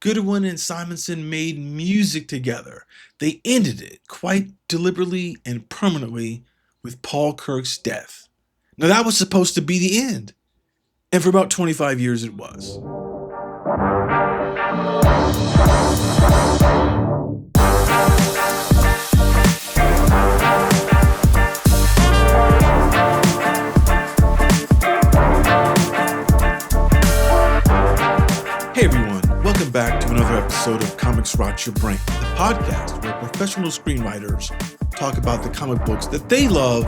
Goodwin and Simonson made music together. They ended it quite deliberately and permanently with Paul Kirk's death. Now, that was supposed to be the end, and for about 25 years it was. Hey everyone, welcome back to another episode of Comics Rot Your Brain, the podcast where professional screenwriters talk about the comic books that they love,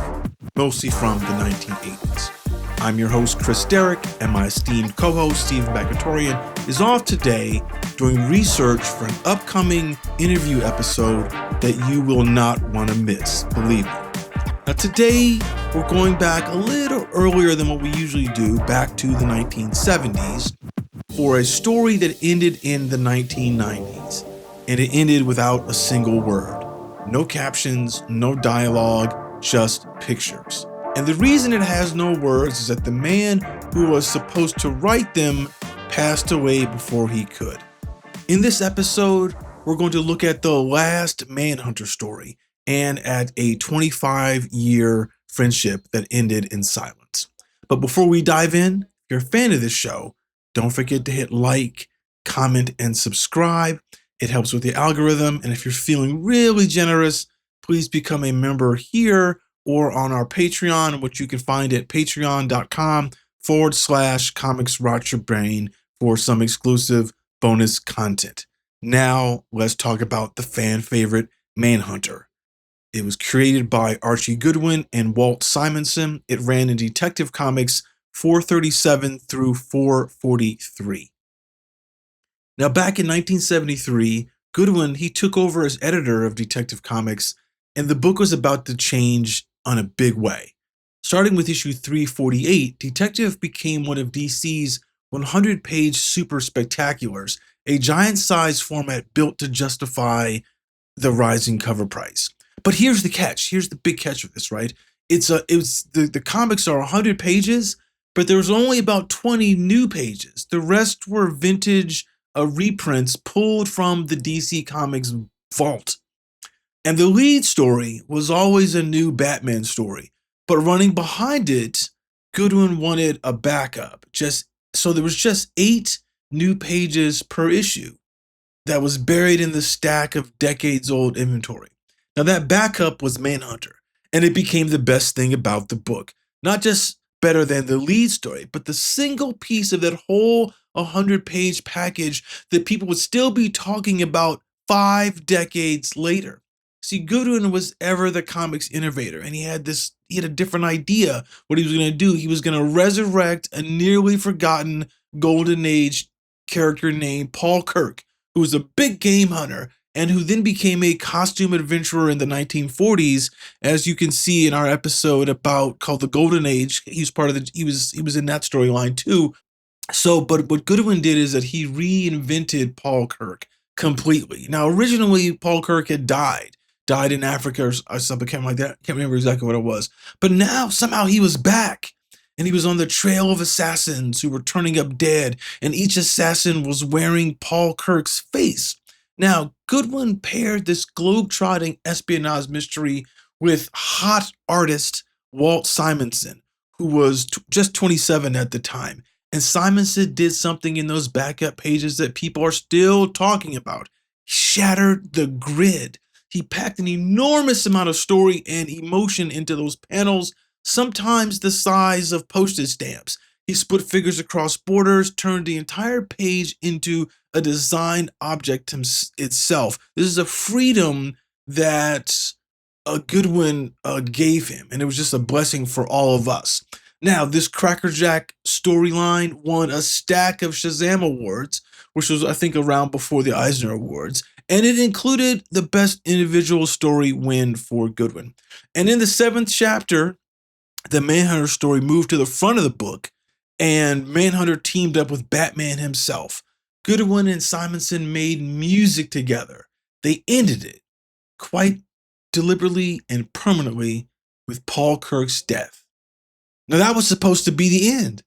mostly from the 1980s. I'm your host, Chris Derrick, and my esteemed co-host, Steven Bagatourian, is off today doing research for an upcoming interview episode that you will not want to miss, believe me. Now today, we're going back a little earlier than what we usually do, back to the 1970s, for a story that ended in the 1990s, and it ended without a single word. No captions, no dialogue, just pictures. And the reason it has no words is that the man who was supposed to write them passed away before he could. In this episode, we're going to look at the last Manhunter story and at a 25-year friendship that ended in silence. But before we dive in, if you're a fan of this show, don't forget to hit like, comment, and subscribe. It helps with the algorithm. And if you're feeling really generous, please become a member here or on our Patreon, which you can find at patreon.com/Comics Rot Your Brain for some exclusive bonus content. Now, let's talk about the fan favorite Manhunter. It was created by Archie Goodwin and Walt Simonson. It ran in Detective Comics 437 through 443. Now, back in 1973, Goodwin, he took over as editor of Detective Comics, and the book was about to change on a big way. Starting with issue 348, Detective became one of DC's 100-page super spectaculars, a giant-size format built to justify the rising cover price. But here's the catch. Here's the big catch of this, right? The comics are 100 pages, but there was only about 20 new pages. The rest were vintage reprints pulled from the DC Comics vault. And the lead story was always a new Batman story, but running behind it, Goodwin wanted a backup. So there was just 8 new pages per issue that was buried in the stack of decades-old inventory. Now that backup was Manhunter, and it became the best thing about the book. Not just better than the lead story, but the single piece of that whole 100-page package that people would still be talking about 5 decades later. See, Goodwin was ever the comics innovator, and he had a different idea what he was going to do. He was going to resurrect a nearly forgotten Golden Age character named Paul Kirk, who was a big game hunter and who then became a costume adventurer in the 1940s, as you can see in our episode called The Golden Age. He was in that storyline too. So, but what Goodwin did is that he reinvented Paul Kirk completely. Now, originally, Paul Kirk had died in Africa or something like that. Can't remember exactly what it was. But now, somehow he was back. And he was on the trail of assassins who were turning up dead. And each assassin was wearing Paul Kirk's face. Now, Goodwin paired this globe-trotting espionage mystery with hot artist Walt Simonson, who was just 27 at the time. And Simonson did something in those backup pages that people are still talking about. He shattered the grid. He packed an enormous amount of story and emotion into those panels, sometimes the size of postage stamps. He split figures across borders, turned the entire page into a design object itself. This is a freedom that Goodwin gave him, and it was just a blessing for all of us. Now, this Crackerjack storyline won a stack of Shazam Awards, which was, I think, around before the Eisner Awards, and it included the Best Individual Story win for Goodwin. And in the 7th chapter, the Manhunter story moved to the front of the book, and Manhunter teamed up with Batman himself. Goodwin and Simonson made music together. They ended it quite deliberately and permanently with Paul Kirk's death. Now, that was supposed to be the end,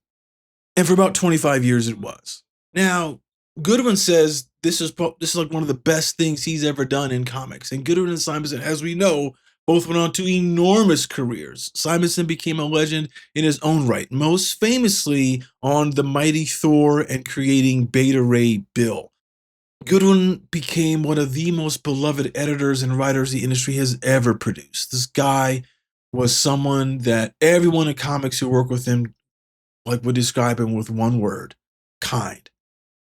and for about 25 years it was. Now, Goodwin says this is like one of the best things he's ever done in comics. And Goodwin and Simonson, as we know, both went on to enormous careers. Simonson became a legend in his own right, most famously on The Mighty Thor and creating Beta Ray Bill. Goodwin became one of the most beloved editors and writers the industry has ever produced. This guy was someone that everyone in comics who worked with him would describe him with one word: kind.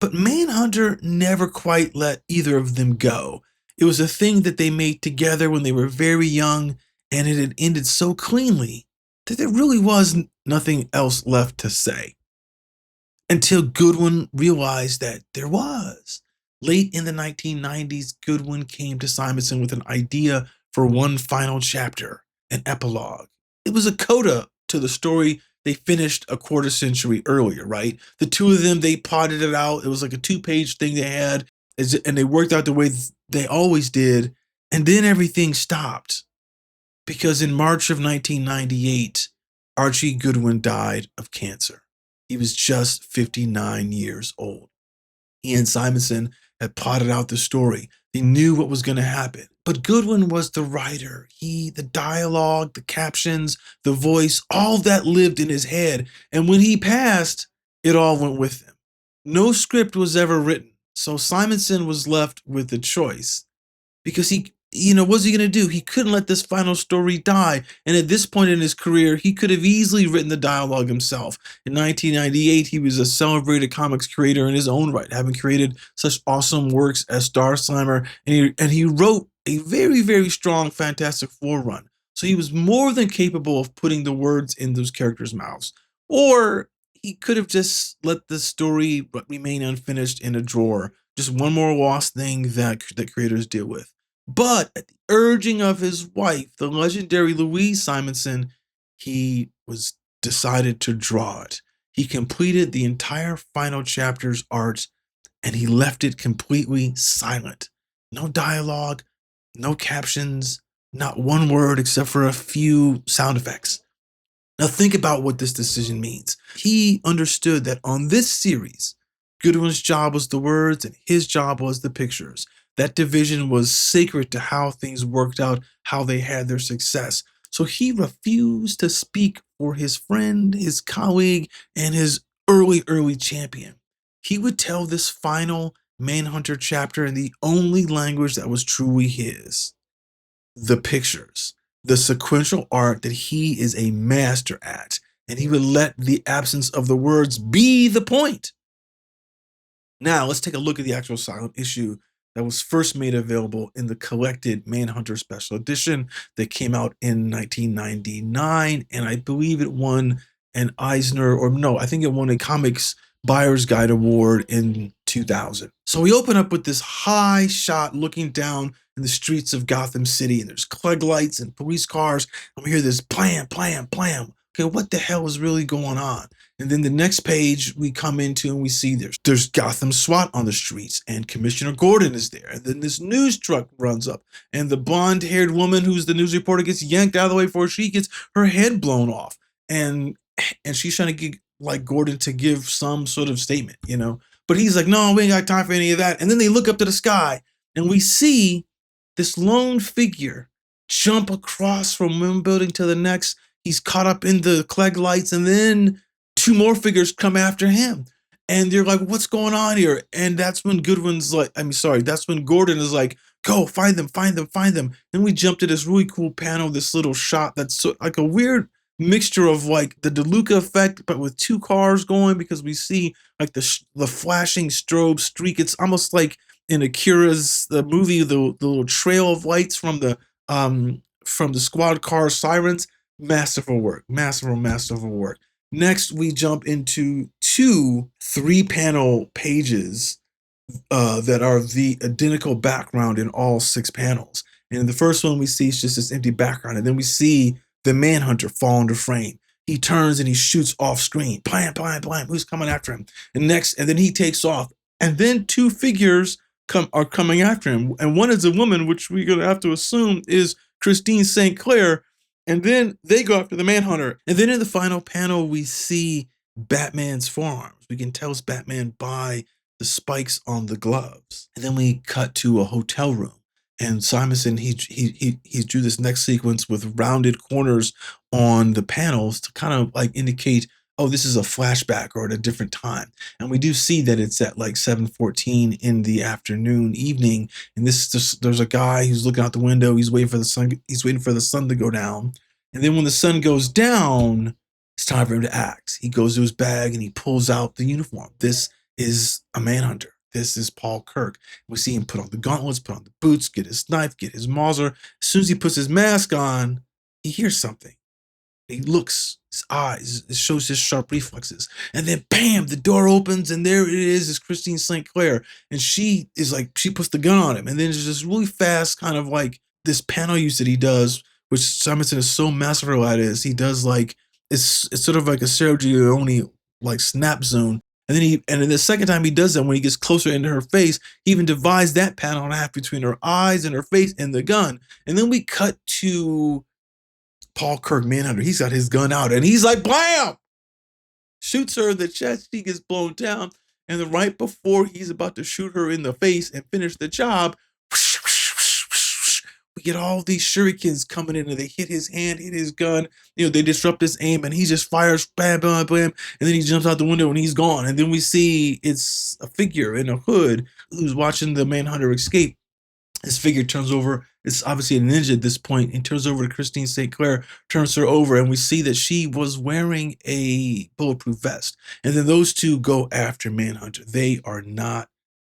But Manhunter never quite let either of them go. It was a thing that they made together when they were very young, and it had ended so cleanly that there really was nothing else left to say. Until Goodwin realized that there was. Late in the 1990s, Goodwin came to Simonson with an idea for one final chapter, an epilogue. It was a coda to the story they finished a quarter century earlier, right? The two of them, they plotted it out. It was like a 2-page thing they had, and they worked out the way they always did. And then everything stopped because in March of 1998, Archie Goodwin died of cancer. He was just 59 years old. He and Simonson had plotted out the story. They knew what was going to happen. But Goodwin was the writer. The dialogue, the captions, the voice, all that lived in his head. And when he passed, it all went with him. No script was ever written. So Simonson was left with a choice because what's he going to do? He couldn't let this final story die. And at this point in his career, he could have easily written the dialogue himself. In 1998, he was a celebrated comics creator in his own right, having created such awesome works as Star Slammer. And he wrote a very, very strong Fantastic Four run. So he was more than capable of putting the words in those characters' mouths. Or he could have just let the story remain unfinished in a drawer. Just one more lost thing that creators deal with. But at the urging of his wife, the legendary Louise Simonson, he was decided to draw it. He completed the entire final chapter's art, and he left it completely silent. No dialogue, no captions, not one word except for a few sound effects. Now think about what this decision means. He understood that on this series, Goodwin's job was the words and his job was the pictures. That division was sacred to how things worked out, how they had their success. So he refused to speak for his friend, his colleague, and his early champion. He would tell this final Manhunter chapter in the only language that was truly his: the pictures, the sequential art that he is a master at. And he would let the absence of the words be the point. Now, let's take a look at the actual silent issue that was first made available in the collected Manhunter Special Edition that came out in 1999. And I believe it won an Eisner, or no, I think it won a Comics Buyer's Guide Award in 2000. So we open up with this high shot looking down in the streets of Gotham City, and there's Klieg lights and police cars, and we hear this blam, blam, blam. Okay, what the hell is really going on? And then the next page we come into and we see there's Gotham SWAT on the streets, and Commissioner Gordon is there. And then this news truck runs up, and the blonde-haired woman who's the news reporter gets yanked out of the way before she gets her head blown off. And she's trying to get Gordon to give some sort of statement, But he's like, no, we ain't got time for any of that. And then they look up to the sky, and we see this lone figure jump across from one building to the next. He's caught up in the Klieg lights, and then 2 more figures come after him. And they're like, what's going on here? And that's when that's when Gordon is like, go, find them. Then we jump to this really cool panel, this little shot that's like a weird mixture of like the DeLuca effect, but with 2 cars going, because we see like the flashing strobe streak. It's almost like in Akira's the movie, the little trail of lights from the squad car sirens. Masterful work. Next, we jump into 2 3-panel pages that are the identical background in all 6 panels. And in the first one, we see it's just this empty background, and then we see the Manhunter fall into frame. He turns and he shoots off screen. Blam, blam, blam. Who's coming after him? And then he takes off. And then 2 figures are coming after him. And one is a woman, which we're going to have to assume is Christine St. Clair. And then they go after the Manhunter. And then in the final panel, we see Batman's forearms. We can tell it's Batman by the spikes on the gloves. And then we cut to a hotel room. And Simonson, he drew this next sequence with rounded corners on the panels to kind of like indicate, oh, this is a flashback or at a different time. And we do see that it's at like 7:14 in the afternoon, evening. And this is just, there's a guy who's looking out the window. He's waiting for the sun. He's waiting for the sun to go down. And then when the sun goes down, it's time for him to act. He goes to his bag and he pulls out the uniform. This is a Manhunter. This is Paul Kirk. We see him put on the gauntlets, put on the boots, get his knife, get his Mauser. As soon as he puts his mask on, he hears something. He looks, his eyes, it shows his sharp reflexes. And then bam, the door opens and there it is Christine St. Clair. And she is like, she puts the gun on him. And then there's this really fast kind of like this panel use that he does, which Simonson is so masterful at is he does like, it's sort of like a Sergio Leone like snap zone. And then the second time he does that, when he gets closer into her face, he even divides that panel in half between her eyes and her face and the gun. And then we cut to Paul Kirk, Manhunter. He's got his gun out and he's like, blam! Shoots her in the chest. She gets blown down. And then right before he's about to shoot her in the face and finish the job, we get all these shurikens coming in and they hit his hand, hit his gun. You know, they disrupt his aim and he just fires, bam, bam, bam. And then he jumps out the window and he's gone. And then we see it's a figure in a hood who's watching the Manhunter escape. This figure turns over. It's obviously a ninja at this point. And turns over to Christine St. Clair, turns her over. And we see that she was wearing a bulletproof vest. And then those two go after Manhunter. They are not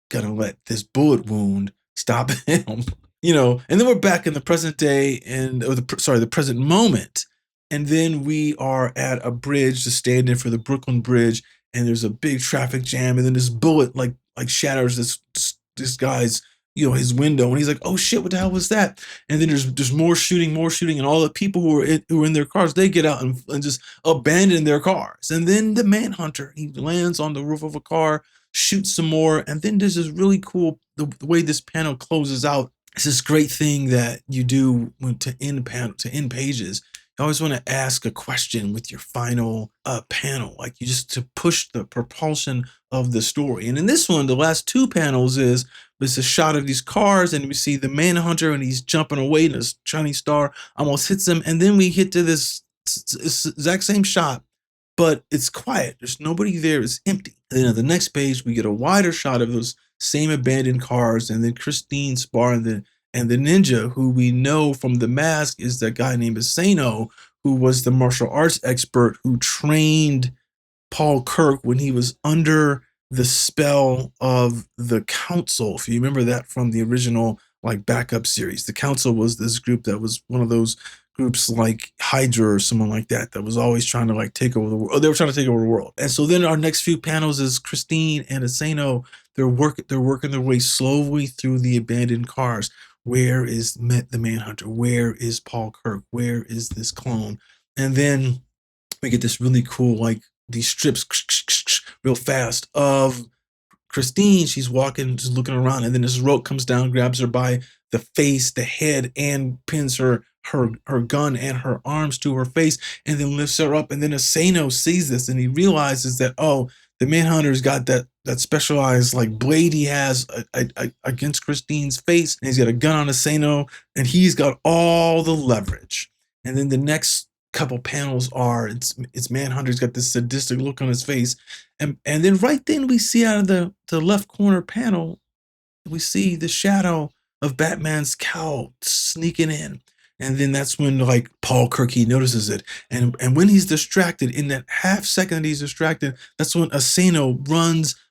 going to let this bullet wound stop him. You know, and then we're back in the present day the present moment. And then we are at a bridge, the stand-in for the Brooklyn Bridge, and there's a big traffic jam. And then this bullet like shatters this guy's, you know, his window. And he's like, oh shit, what the hell was that? And then there's more shooting. And all the people who are in their cars, they get out and just abandon their cars. And then the Manhunter, he lands on the roof of a car, shoots some more. And then there's this really cool, the way this panel closes out. It's this great thing that you do to end pages. You always want to ask a question with your final panel, like you just to push the propulsion of the story. And in this one, the last two panels is a shot of these cars, and we see the Manhunter, and he's jumping away, and this Chinese star almost hits him, and then we hit to this exact same shot, but it's quiet. There's nobody there. It's empty. And then on the next page, we get a wider shot of those same abandoned cars, and then Christine Spar and the ninja, who we know from The Mask is that guy named Asano, who was the martial arts expert who trained Paul Kirk when he was under the spell of the Council. If you remember that from the original like backup series, the Council was this group that was one of those groups like Hydra or someone like that was always trying to like take over the world. They were trying to take over the world. And so then our next few panels is Christine and Asano. They're working their way slowly through the abandoned cars. Where is the Manhunter? Where is Paul Kirk? Where is this clone? And then we get this really cool, like these strips real fast of Christine. She's walking, just looking around, and then this rope comes down, grabs her by the face, the head, and pins her gun and her arms to her face, and then lifts her up. And then Asano sees this, and he realizes that, oh, the Manhunter's got that specialized like blade he has against Christine's face, and he's got a gun on Asano, and he's got all the leverage. And then the next couple panels are it's Manhunter's got this sadistic look on his face, and then right then we see out of the left corner panel, we see the shadow of Batman's cowl sneaking in. And then that's when like Paul Kirk, he notices it. And when he's distracted, in that half second that he's distracted, that's when Asano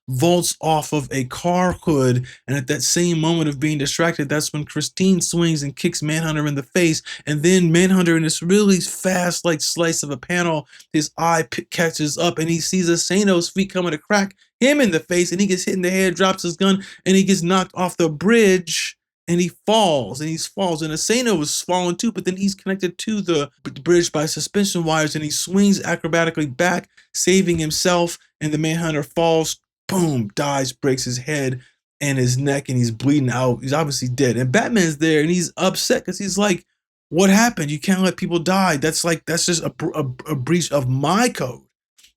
vaults off of a car hood. And at that same moment of being distracted, that's when Christine swings and kicks Manhunter in the face. And then Manhunter, in this really fast like slice of a panel, his eye catches up and he sees Asano's feet coming to crack him in the face. And he gets hit in the head, drops his gun, and he gets knocked off the bridge. And he falls, and Asano was falling too, but then he's connected to the bridge by suspension wires, and he swings acrobatically back, saving himself, and the Manhunter falls, boom, dies, breaks his head and his neck, and he's bleeding out. He's obviously dead. And Batman's there, and he's upset because he's like, what happened? You can't let people die. That's just a breach of my code.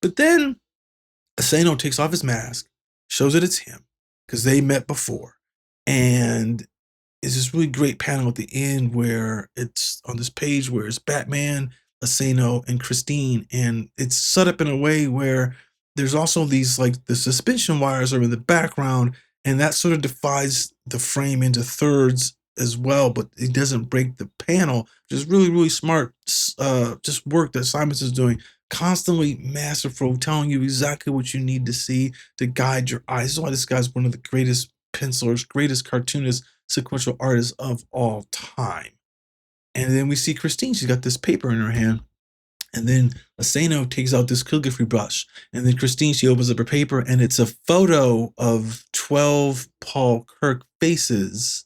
But then Asano takes off his mask, shows that it's him, because they met before. And it's this really great panel at the end where it's on this page where it's Batman, Asano, and Christine. And it's set up in a way where there's also these, like, the suspension wires are in the background, and that sort of divides the frame into thirds as well, but it doesn't break the panel. Just really, really smart just work that Simonson's doing. Constantly masterful, telling you exactly what you need to see to guide your eyes. This is why this guy's one of the greatest pencilers, greatest cartoonists, sequential artists of all time. And then we see Christine, she's got this paper in her hand. And then Asano takes out this calligraphy brush. And then Christine, she opens up her paper, and it's a photo of 12 Paul Kirk faces.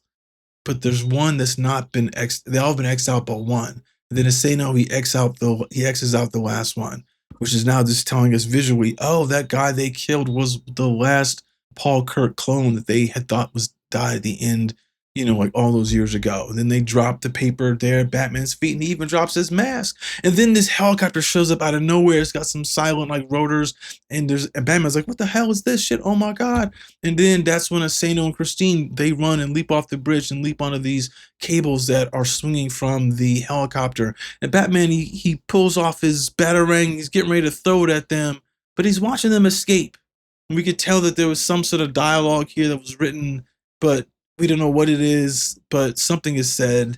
But there's one that's not been they all have been X'd out but one. And then Asano, he X's out the last one, which is now just telling us visually, oh, that guy they killed was the last Paul Kirk clone that they had thought was died at the end, like all those years ago. And then they drop the paper there at Batman's feet, and he even drops his mask. And then this helicopter shows up out of nowhere. It's got some silent, like, rotors, and Batman's like, what the hell is this shit? Oh my God. And then that's when Asano and Christine, they run and leap off the bridge and leap onto these cables that are swinging from the helicopter. And Batman, he pulls off his batarang. He's getting ready to throw it at them, but he's watching them escape. And we could tell that there was some sort of dialogue here that was written, but we don't know what it is, but something is said.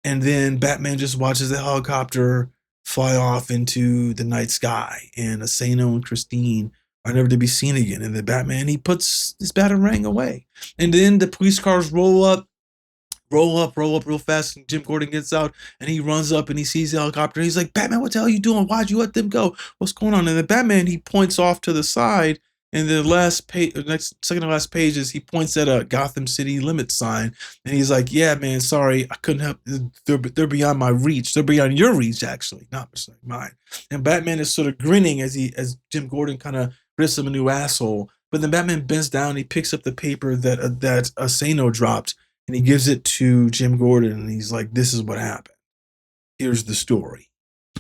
And then Batman just watches the helicopter fly off into the night sky, and Asano and Christine are never to be seen again. And then Batman, he puts his batarang away. And then the police cars roll up real fast, and Jim Gordon gets out, and he runs up and he sees the helicopter. He's like, Batman, what the hell are you doing? Why'd you let them go? What's going on? And the Batman, he points off to the side, and the last page, second to last page, is he points at a Gotham City limit sign, and he's like, yeah, man, sorry, I couldn't help. They're beyond my reach. They're beyond your reach, actually, not mine. And Batman is sort of grinning as Jim Gordon kind of rips him a new asshole. But then Batman bends down, he picks up the paper that Asano dropped, and he gives it to Jim Gordon, and he's like, this is what happened. Here's the story.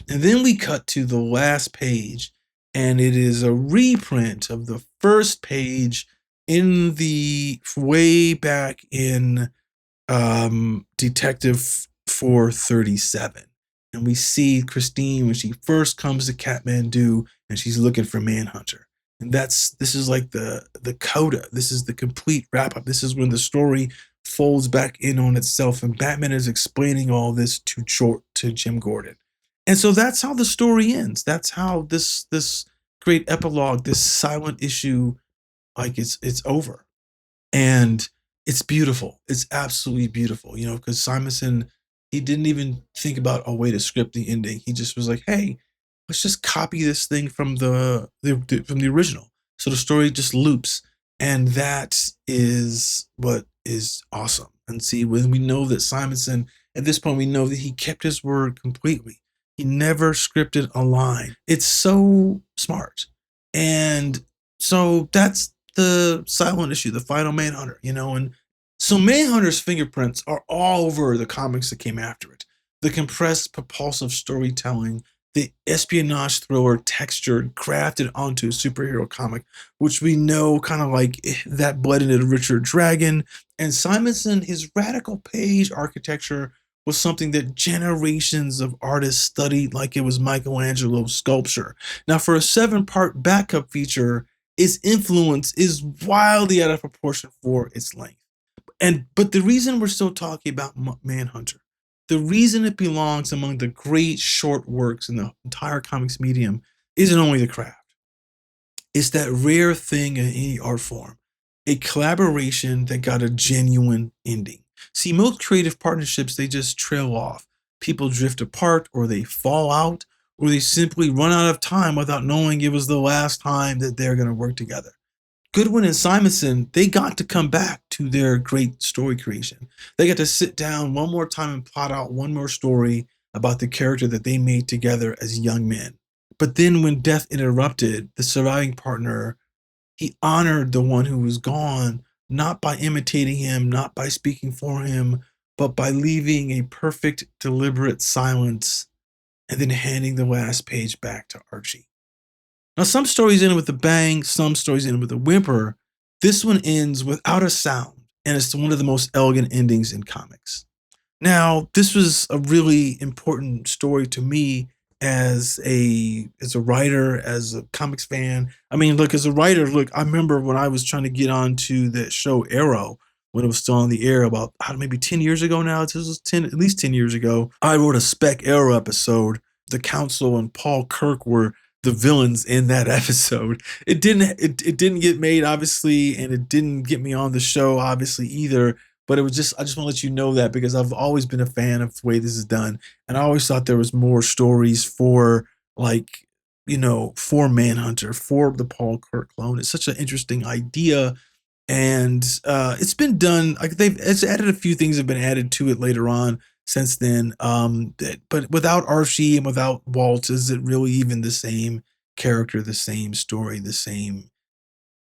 And then we cut to the last page, and it is a reprint of the first page in the way back in Detective 437. And we see Christine when she first comes to Kathmandu, and she's looking for Manhunter. And this is like the coda. This is the complete wrap up. This is when the story folds back in on itself, and Batman is explaining all this to Jim Gordon. And so that's how the story ends. That's how this great epilogue, this silent issue, like, it's over. And it's beautiful. It's absolutely beautiful, because Simonson, he didn't even think about a way to script the ending. He just was like, hey, let's just copy this thing from the original. So the story just loops. And that is what is awesome. And see, when we know that Simonson, at this point, we know that he kept his word completely. He never scripted a line. It's so smart. And so that's the silent issue, the final Manhunter, and so Manhunter's fingerprints are all over the comics that came after it. The compressed, propulsive storytelling, the espionage thriller textured, crafted onto a superhero comic, which we know kind of like that bled into Richard Dragon. And Simonson, his radical page architecture was something that generations of artists studied like it was Michelangelo's sculpture. Now, for a 7-part backup feature, its influence is wildly out of proportion for its length. But the reason we're still talking about Manhunter, the reason it belongs among the great short works in the entire comics medium, isn't only the craft. It's that rare thing in any art form, a collaboration that got a genuine ending. See, most creative partnerships, they just trail off. People drift apart, or they fall out, or they simply run out of time without knowing it was the last time that they're going to work together. Goodwin and Simonson, they got to come back to their great story creation. They got to sit down one more time and plot out one more story about the character that they made together as young men. But then when death interrupted, the surviving partner, he honored the one who was gone, not by imitating him, not by speaking for him, but by leaving a perfect, deliberate silence and then handing the last page back to Archie. Now, some stories end with a bang, some stories end with a whimper, This one ends without a sound, and it's one of the most elegant endings in comics. Now, this was a really important story to me as a writer, as a comics fan. I mean, look, as a writer, look, I remember when I was trying to get onto that show Arrow when it was still on the air about maybe 10 years ago now. This was at least 10 years ago. I wrote a Spec Arrow episode. The Council and Paul Kirk were the villains in that episode. It didn't get made, obviously, and it didn't get me on the show, obviously, either. But it was just, I just want to let you know that because I've always been a fan of the way this is done. And I always thought there was more stories for, like, for Manhunter, for the Paul Kirk clone. It's such an interesting idea. And it's been done, like it's added a few things have been added to it later on since then. But without Archie and without Walt, is it really even the same character, the same story, the same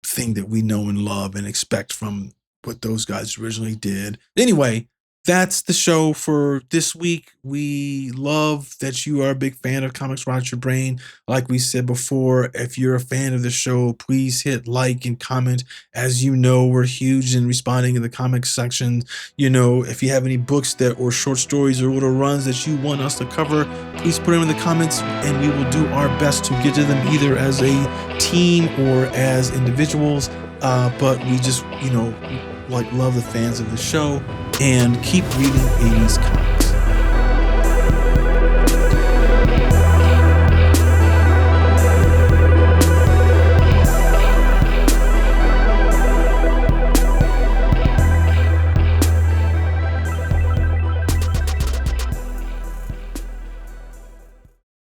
thing that we know and love and expect from what those guys originally did? Anyway, that's the show for this week. We love that you are a big fan of Comics Rot Your Brain. Like we said before, if you're a fan of the show, please hit like and comment. As you know, we're huge in responding in the comics section. If you have any books or short stories or little runs that you want us to cover, please put them in the comments and we will do our best to get to them either as a team or as individuals. But we just, love the fans of the show and keep reading 80s comics.